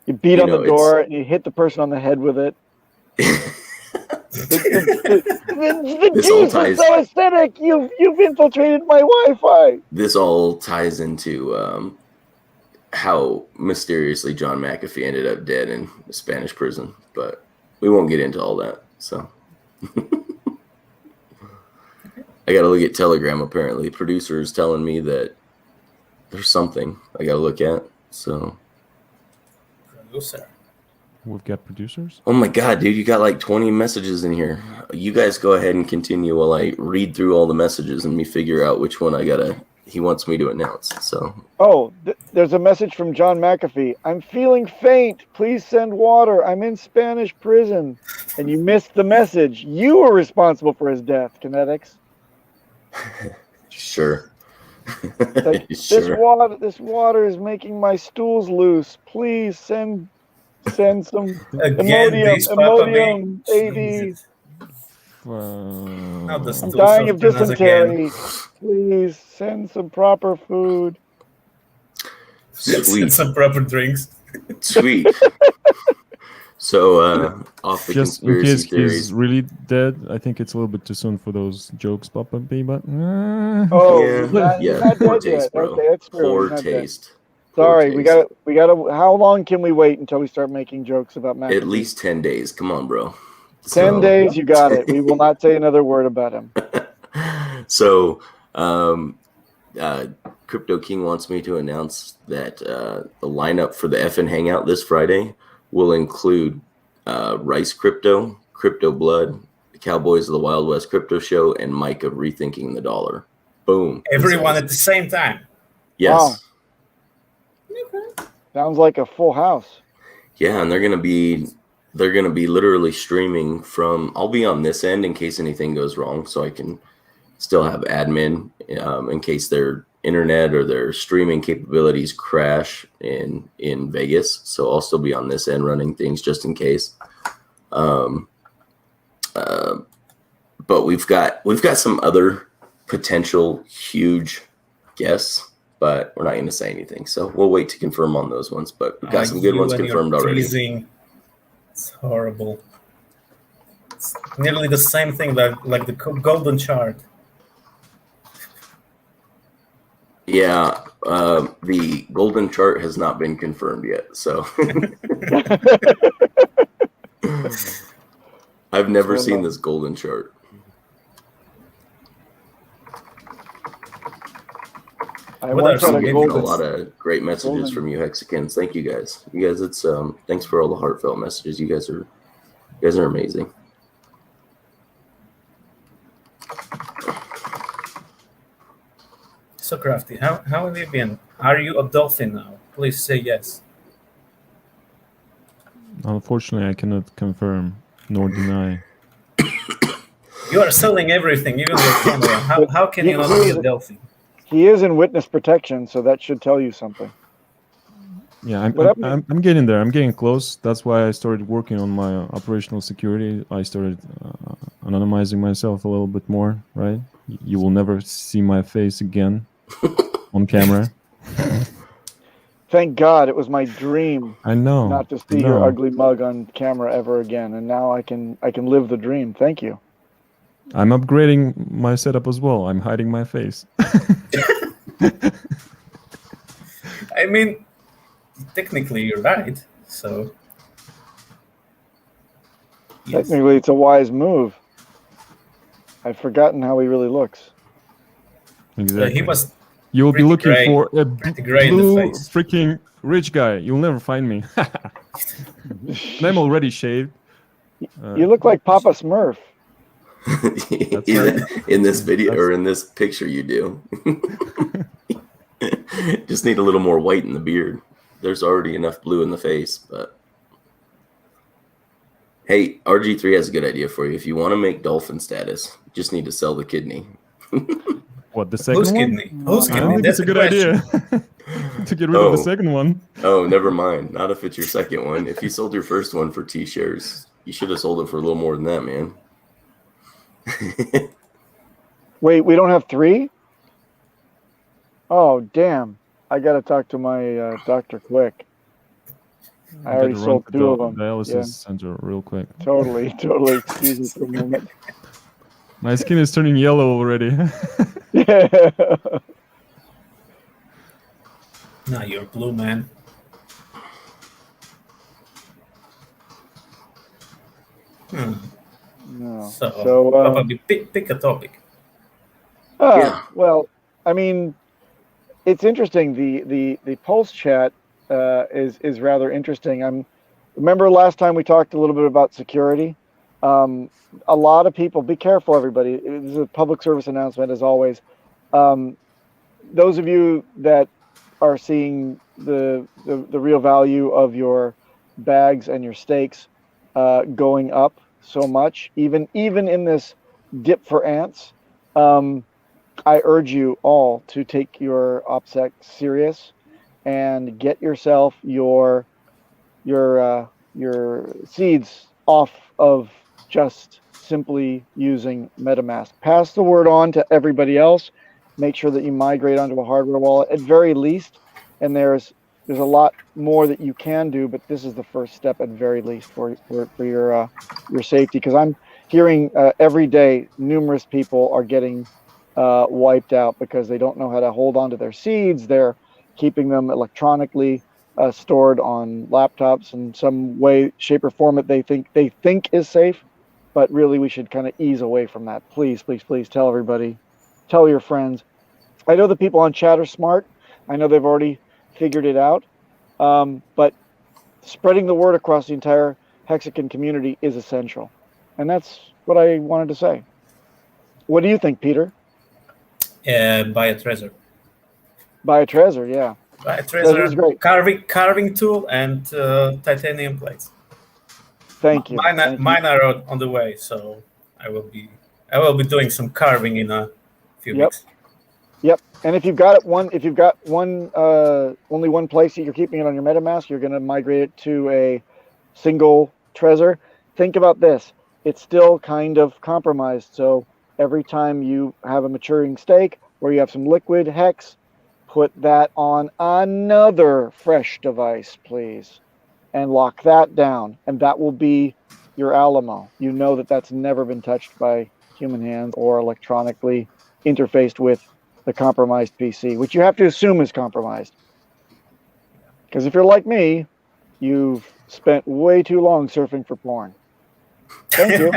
you beat on the door and you hit the person on the head with it. The This all juice ties- is so acidic. You've infiltrated my Wi-Fi. this all ties into how mysteriously John McAfee ended up dead in a Spanish prison, but we won't get into all that. So I got to look at Telegram. Apparently, producer is telling me that there's something I got to look at. So, Producer. We've got producers. oh my God, dude, you got like 20 messages in here. You guys go ahead and continue while I read through all the messages and me figure out which one he wants me to announce. So, Oh, there's a message from John McAfee. I'm feeling faint. Please send water. I'm in Spanish prison. and you missed the message. You were responsible for his death, KNTX. Sure. Like, Sure. this water is making my stools loose. Please send some Again, this Papa B. Imodium, AD. Jesus. Now the I'm stools dying of of Jonas again. dysentery. Please send some proper food. Sweet. Some proper drinks. Sweet. So, off the Just in conspiracy case theories. he's really dead, I think it's a little bit too soon for those jokes, Papa B, but Oh, Yeah, he's not poor dead taste, yet. bro. Okay, that's true. Poor He's not dead. taste. Poor Sorry, taste. we gotta. How long can we wait until we start making jokes about McAfee? At least 10 days. Come on, bro. 10 days. You got it. We will not say another word about him. So, Crypto King wants me to announce that the lineup for the FN Hangout this Friday will include Rice Crypto, Crypto Blood, the Cowboys of the Wild West Crypto Show, and Mike of Rethinking the Dollar. Boom. Everyone at the same time. Yes. Wow. Sounds like a full house. Yeah, and they're gonna be literally streaming from. I'll be on this end in case anything goes wrong, so I can still have admin in case their internet or their streaming capabilities crash in Vegas. So I'll still be on this end running things just in case. But we've got some other potential huge guests, but we're not going to say anything. So we'll wait to confirm on those ones. But we've got some good ones confirmed already. Teasing. It's horrible. It's nearly the same thing like the golden chart. Yeah, the golden chart has not been confirmed yet. So I've never seen this golden chart. What I'm are getting a lot of great messages from you Hexicans. Thank you guys. You guys, it's thanks for all the heartfelt messages. You guys are amazing. So Crafty, how have you been? Are you a dolphin now? Please say yes. unfortunately, I cannot confirm nor deny. You are selling everything, even your camera. How can you not be a dolphin? He is in witness protection, so that should tell you something. Yeah, I'm getting there. I'm getting close. That's why I started working on my operational security. I started anonymizing myself a little bit more, right? You will never see my face again on camera. Thank God, it was my dream. I know. Not to see your ugly mug on camera ever again, and now I can live the dream. Thank you. I'm upgrading my setup as well. I'm hiding my face. I mean, technically you're right. So yes. Technically, it's a wise move. I've forgotten how he really looks. Exactly. He was. You will be looking gray, for a blue face. freaking rich guy. You'll never find me. And I'm already shaved. You look like Papa Smurf. In this video or in this picture, you do. Just need a little more white in the beard. There's already enough blue in the face, but hey, RG3 has a good idea for you. If you want to make dolphin status, you just need to sell the kidney. What, the second Whose one? kidney? Whose I kidney? don't think That's it's a good question. idea to get rid of the second one. Oh, never mind. Not if it's your second one. If you sold your first one for T shares, you should have sold it for a little more than that, man. Wait, we don't have 3? Oh, damn. I got to talk to my doctor quick. I already sold 2 of them. Dialysis center real quick. Totally. Excuse me for a moment. My skin is turning yellow already. Yeah. Nah, you're blue, man. No. So probably pick a topic. Well, I mean, it's interesting. The Pulse chat is rather interesting. Remember last time we talked a little bit about security. A lot of people, be careful, everybody. This is a public service announcement, as always. Those of you that are seeing the real value of your bags and your stakes going up so much, even in this dip for ants. I urge you all to take your OPSEC serious and get yourself your seeds off of just simply using MetaMask. Pass the word on to everybody else. Make sure that you migrate onto a hardware wallet at very least. And there's a lot more that you can do, but this is the first step at very least for your safety. Because I'm hearing every day numerous people are getting wiped out because they don't know how to hold on to their seeds. They're keeping them electronically stored on laptops in some way, shape, or form that they think is safe. But really, we should kind of ease away from that. Please, please, please tell everybody, tell your friends. I know the people on chat are smart. I know they've already figured it out. But spreading the word across the entire Hexican community is essential. And that's what I wanted to say. What do you think, Peter? Buy a treasure. Buy a treasure, yeah. Buy a treasure, great. carving tool, and titanium plates. Thank you. Mine are on the way, so I will be doing some carving in a few weeks. Yep. And if you've got only one place that you're keeping it on your MetaMask, you're going to migrate it to a single Trezor. Think about this. It's still kind of compromised. So every time you have a maturing stake where you have some liquid hex, put that on another fresh device, please, and lock that down. And that will be your Alamo. You know that that's never been touched by human hands or electronically interfaced with the compromised PC, which you have to assume is compromised. Because if you're like me, you've spent way too long surfing for porn. Thank you.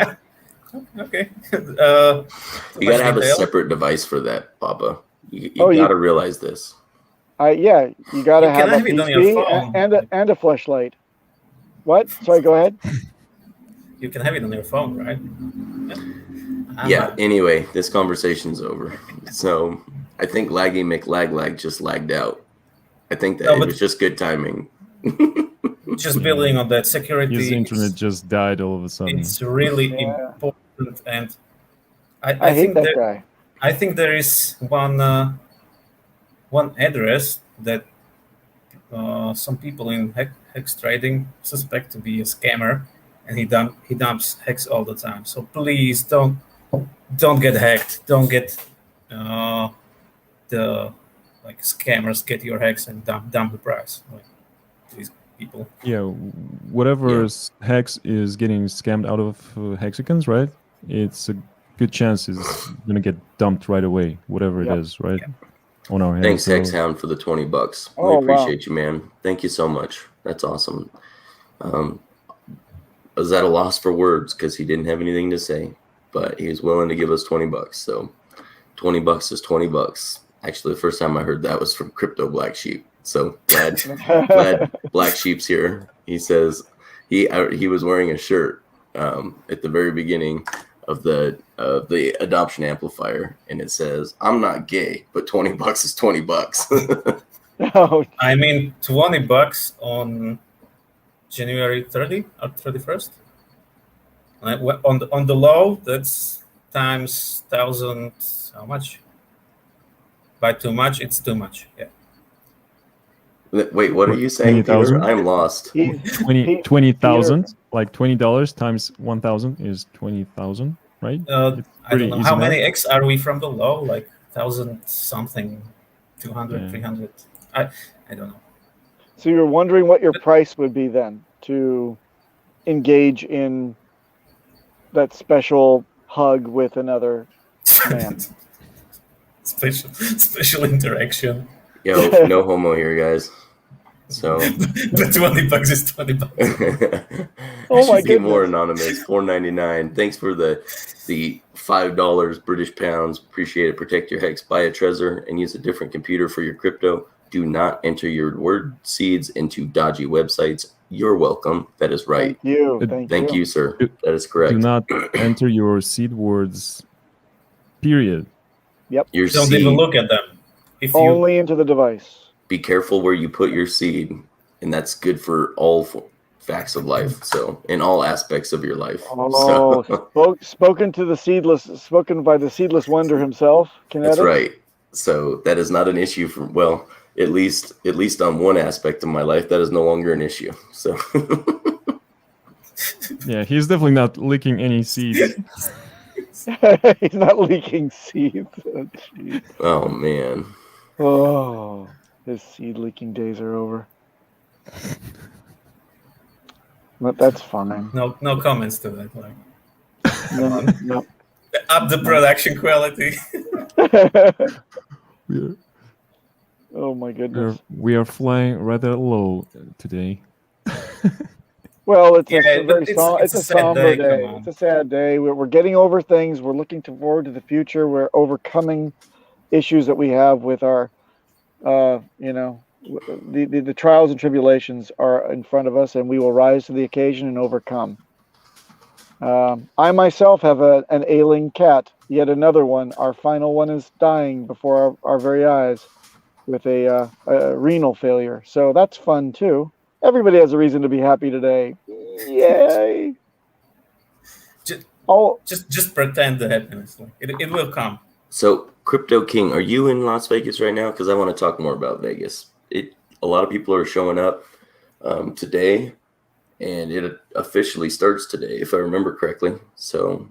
Okay. You gotta have a separate device for that, Papa. You gotta realize this. Yeah, you gotta have a it on your PC phone. and a flashlight. What? Sorry, go ahead. You can have it on your phone, right? Yeah. Anyway, this conversation's over. So I think Laggy McLaglag just lagged out. I think that it was just good timing. Just building on that security. His internet just died all of a sudden. It's really important, and I hate that guy. I think there is one address that some people in hex trading suspect to be a scammer, and he dumps hex all the time. So please don't get hacked. Don't get the scammers get your hex and dump the price. These people. Yeah, whatever hex is getting scammed out of Hexicans, right? It's a good chance it's gonna get dumped right away, whatever it is, right? Yep. On our hands. Thanks, Hexhound, for the $20. Oh, we appreciate you, man. Thank you so much. That's awesome. Was at a loss for words because he didn't have anything to say, but he was willing to give us $20. So $20 is $20. Actually, the first time I heard that was from Crypto Black Sheep. So glad Black Sheep's here. He says he was wearing a shirt at the very beginning of the adoption amplifier, and it says, "I'm not gay, but $20 is $20." Oh, I mean, $20 on January 30 or 31st. On the low, that's times 1,000. How much? By too much, it's too much. Yeah. Wait, what are you saying, Peter? I'm lost. 20,000, like $20 times 1,000 is 20,000, right? I don't know. How many X are we from the low? Like 1,000 something, 200, 300. I don't know. So you're wondering what your price would be then to engage in that special hug with another man? Special interaction. Yo, no homo here, guys. So the $20 is $20. Oh my goodness. More goodness. anonymous. $4.99. Thanks for the $5 British pounds. Appreciate it. Protect your hex. Buy a Trezor and use a different computer for your crypto. Do not enter your word seeds into dodgy websites. You're welcome. That is right. Thank you. Thank you, sir. That is correct. Do not enter your seed words. Period. Yep. Your Don't seed. even look at them. If Only into the device. Be careful where you put your seed, and that's good for all facts of life. So in all aspects of your life. Oh, spoken by the seedless wonder himself. That's KNTX. right. So that is not an issue for, well, at least on one aspect of my life, that is no longer an issue. So Yeah, he's definitely not leaking any seeds. He's not leaking seeds. Oh, jeez. oh man. Oh, his seed leaking days are over. But that's fine. No comments to that. Like, No. up the production quality. Oh my goodness. We are flying rather low today. Well, it's Yeah, a very it's a sad somber day, day. come on. It's a sad day. We're getting over things. We're looking forward to the future. We're overcoming issues that we have with our, the trials and tribulations are in front of us, and we will rise to the occasion and overcome. I myself have an ailing cat, yet another one. Our final one is dying before our very eyes with a renal failure. So that's fun too. Everybody has a reason to be happy today. Yay! Just pretend the happiness. Like, it will come. So Crypto King, are you in Las Vegas right now? Because I want to talk more about Vegas. A lot of people are showing up today, and it officially starts today, if I remember correctly. So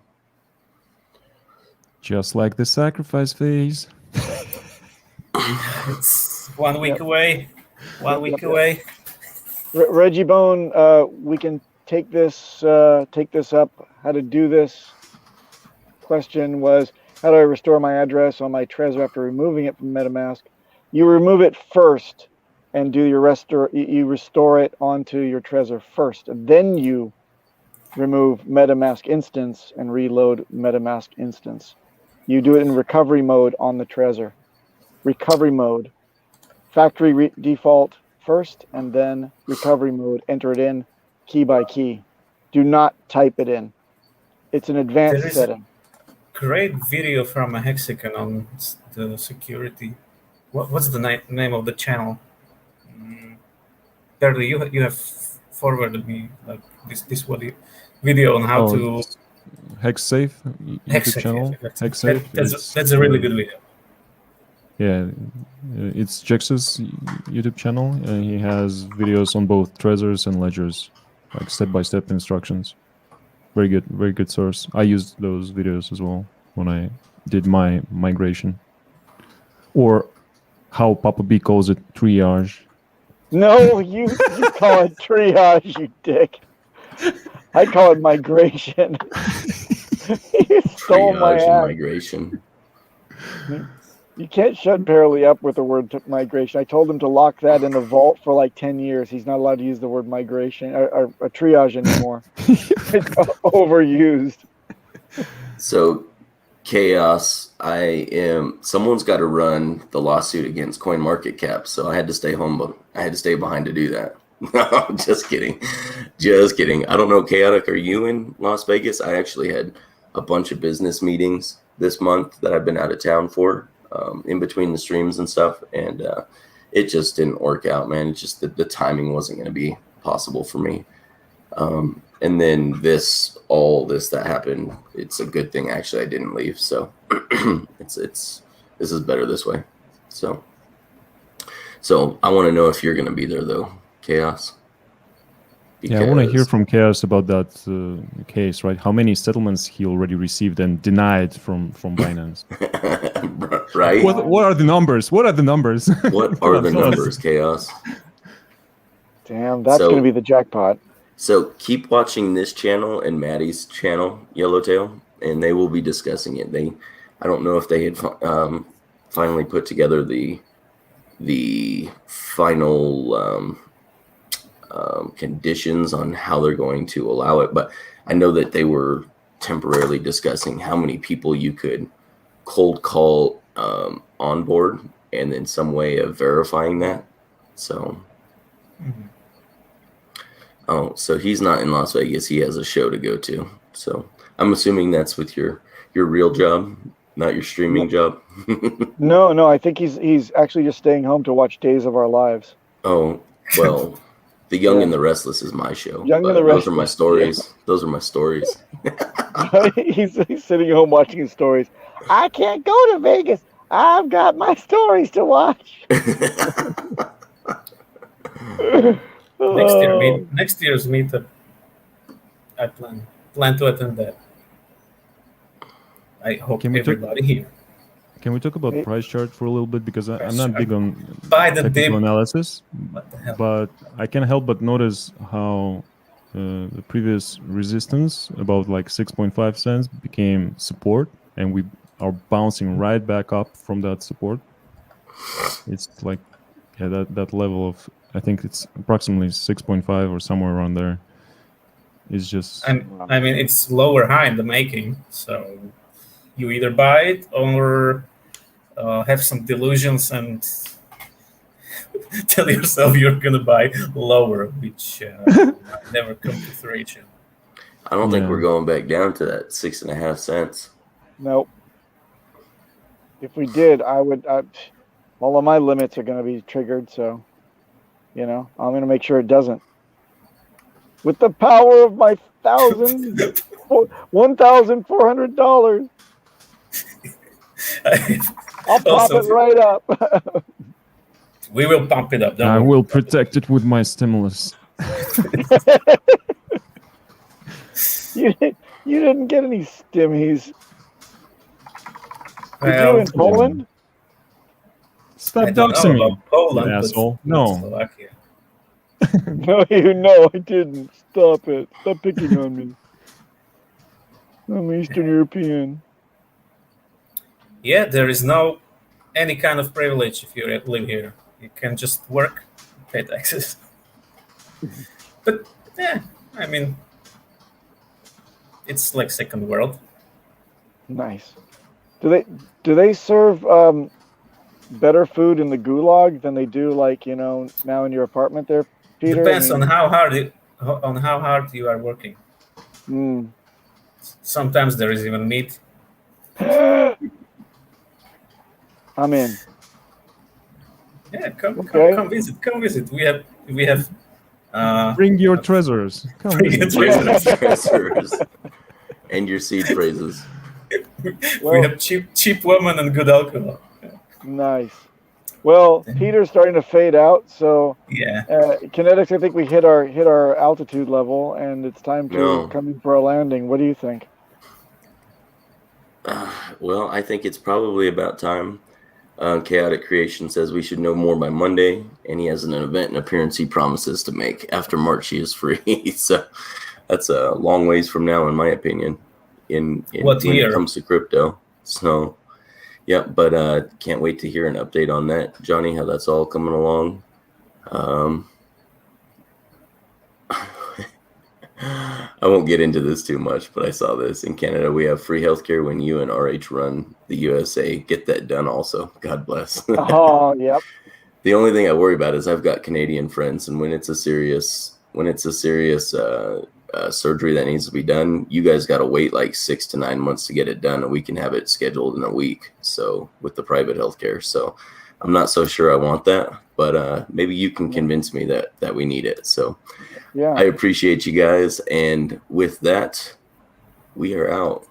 Just like the sacrifice phase. It's 1 week away. 1 week away. Reggie Bone, we can take this up. How to do this? Question was, how do I restore my address on my Trezor after removing it from MetaMask? You remove it first, and do your you restore it onto your Trezor first, and then you remove MetaMask instance and reload MetaMask instance. You do it in recovery mode on the Trezor. Recovery mode, factory default first, and then recovery mode. Enter it in key by key. Do not type it in. It's an advanced setting. Great video from a Hexican on the security. What's the name of the channel? Barely, you have forwarded me like this video on how to HexSafe YouTube channel. HexSafe. That's a really good video. Yeah, it's Jex's YouTube channel, and he has videos on both Trezors and Ledgers, like step-by-step instructions. Very good source. I used those videos as well when I did my migration, or how Papa B calls it, triage. No, you call it triage, you dick. I call it migration. You stole my triage and ass. migration. You can't shut Barely up with the word migration. I told him to lock that in the vault for like 10 years. He's not allowed to use the word migration or triage anymore. It's overused. So Chaos, someone's got to run the lawsuit against CoinMarketCap, so I had to stay home, but I had to stay behind to do that. No, just kidding. I don't know, Chaotic, are you in Las Vegas? I actually had a bunch of business meetings this month that I've been out of town for, in between the streams and stuff, and it just didn't work out, man. It's just that the timing wasn't going to be possible for me. And then all this that happened, it's a good thing actually I didn't leave. So this is better this way. So I want to know if you're going to be there though, Chaos. Yeah, I want to hear from Chaos about that case, right? How many settlements he already received and denied from Binance? Right? What are the numbers? What are the numbers? What are the numbers, Chaos? Damn, that's going to be the jackpot. So keep watching this channel and Maddie's channel, Yellowtail, and they will be discussing it. I don't know if they had finally put together the final conditions on how they're going to allow it, but I know that they were temporarily discussing how many people you could cold call on board, and then some way of verifying that. So. Mm-hmm. Oh, so he's not in Las Vegas. He has a show to go to. So I'm assuming that's with your real job, not your streaming job. No. I think he's actually just staying home to watch Days of Our Lives. Oh, well, The Young Yeah. and the Restless is my show. Young and but the those are my Restless, stories. Those are my stories. he's sitting home watching his stories. I can't go to Vegas. I've got my stories to watch. Oh. Next year's meetup, I plan to attend that. I hope Can we everybody here. Can we talk about Hey. price chart for a little bit, because I'm Price not chart. big on Buy the technical dip. analysis, What the hell? but I can't help but notice how the previous resistance, about like 6.5 cents, became support, and we are bouncing right back up from that support. It's like, yeah, that level of, I think it's approximately 6.5 or somewhere around there. It's just I mean, it's lower high in the making. So you either buy it or have some delusions and tell yourself you're gonna buy lower, which might never come to fruition. I don't think Yeah. we're going back down to that 6.5 cents. Nope. If we did, all of my limits are going to be triggered. So, I'm going to make sure it doesn't. With the power of my $1,400, I'll pop Also, it right up. We will pump it up. Don't I worry. will protect it with my stimulus. You didn't get any stimmies. Did Well, you in Poland? Stop I don't know doxing me, about Poland, you but asshole. not No. Slovakia. No, I didn't. Stop it. Stop picking on me. I'm Eastern European. Yeah, there is no any kind of privilege if you live here. You can just work, pay taxes. But yeah, I mean, it's like second world. Nice. Do they serve better food in the gulag than they do now in your apartment there, Peter? Depends on how hard you are working. Mm. Sometimes there is even meat. I'm in. Yeah, come visit. Come visit. We have. Bring your treasures. Come Bring visit. your Bring your treasures and your seed phrases. We have cheap women and good alcohol. Nice. Well, Peter's starting to fade out, so Yeah. Kinetics, I think we hit our altitude level, and it's time to come in for a landing. What do you think? Well, I think it's probably about time. Chaotic Creation says we should know more by Monday, and he has an event and appearance he promises to make. After March, he is free. So that's a long ways from now, in my opinion, in What when year? it comes to crypto. So, yeah, but can't wait to hear an update on that, Johnny, how that's all coming along. I won't get into this too much, but I saw this. In Canada, we have free healthcare when you and RH run the USA. Get that done also. God bless. Oh, yep. The only thing I worry about is I've got Canadian friends, and when it's a serious surgery that needs to be done, you guys got to wait like 6 to 9 months to get it done, and we can have it scheduled in a week. So with the private healthcare, so I'm not so sure I want that, but maybe you can convince me that we need it. So Yeah. I appreciate you guys, and with that, we are out.